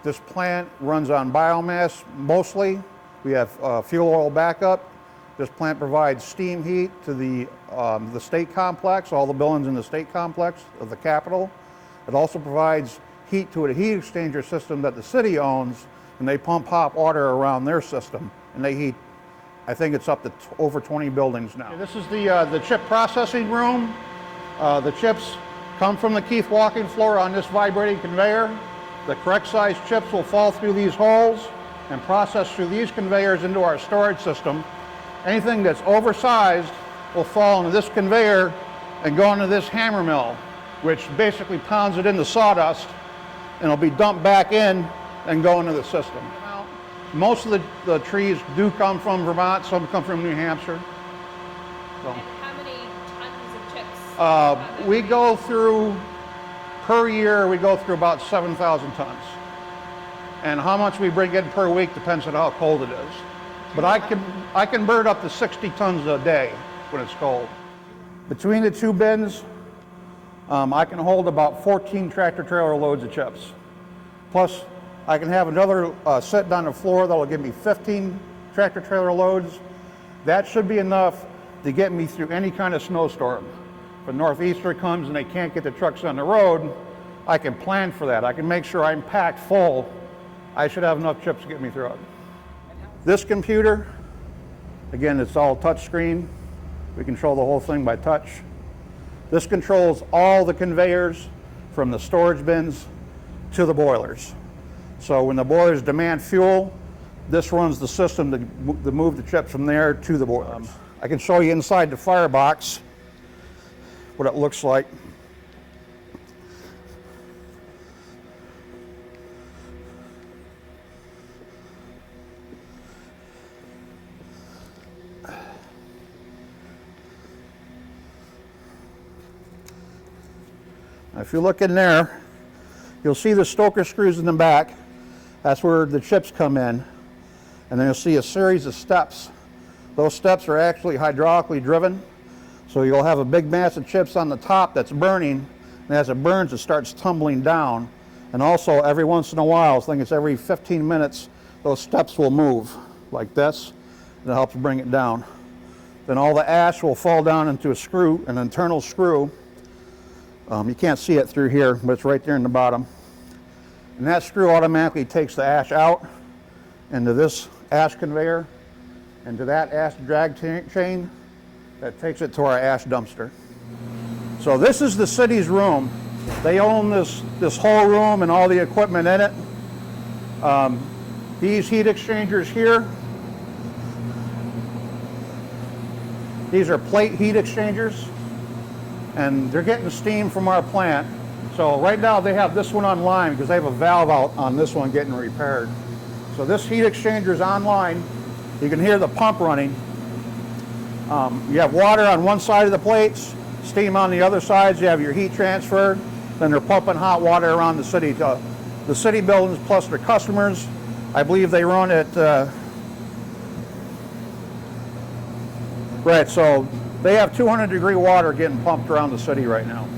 This plant runs on biomass mostly. We have fuel oil backup. This plant provides steam heat to the state complex, all the buildings in the state complex of the Capitol. It also provides heat to a heat exchanger system that the city owns, and they pump hot water around their system, and they heat, I think it's up to over 20 buildings now. Okay, this is the chip processing room. The chips come from the Keith walking floor on this vibrating conveyor. The correct size chips will fall through these holes and process through these conveyors into our storage system. Anything that's oversized will fall into this conveyor and go into this hammer mill, which basically pounds it into sawdust, and it'll be dumped back in and go into the system. Most of the trees do come from Vermont, some come from New Hampshire. So. And how many tons of chips? We go through, per year, we go through about 7,000 tons. And how much we bring in per week depends on how cold it is. But I can burn up to 60 tons a day when it's cold. Between the two bins, I can hold about 14 tractor trailer loads of chips. Plus, I can have another sitting on the floor that'll give me 15 tractor trailer loads. That should be enough to get me through any kind of snowstorm. If a northeaster comes and they can't get the trucks on the road, I can plan for that. I can make sure I'm packed full. I should have enough chips to get me through it. This computer, again, it's all touch screen. We control the whole thing by touch. This controls all the conveyors from the storage bins to the boilers. So when the boilers demand fuel, this runs the system to move the chips from there to the boilers. I can show you inside the firebox what it looks like. Now, if you look in there, you'll see the stoker screws in the back. That's where the chips come in. And then you'll see a series of steps. Those steps are actually hydraulically driven. So you'll have a big mass of chips on the top that's burning. And as it burns, it starts tumbling down. And also, every once in a while, I think it's every 15 minutes, those steps will move like this. And it helps bring it down. Then all the ash will fall down into a screw, an internal screw. You can't see it through here, but it's right there in the bottom. And that screw automatically takes the ash out into this ash conveyor, into that ash drag chain that takes it to our ash dumpster. So this is the city's room. They own this whole room and all the equipment in it. These heat exchangers here, these are plate heat exchangers, and they're getting steam from our plant. So right now they have this one online because they have a valve out on this one getting repaired. So this heat exchanger is online. You can hear the pump running. You have water on one side of the plates, steam on the other sides. You have your heat transfer. Then they're pumping hot water around the city to the city buildings plus their customers. I believe they run at right. So they have 200-degree water getting pumped around the city right now.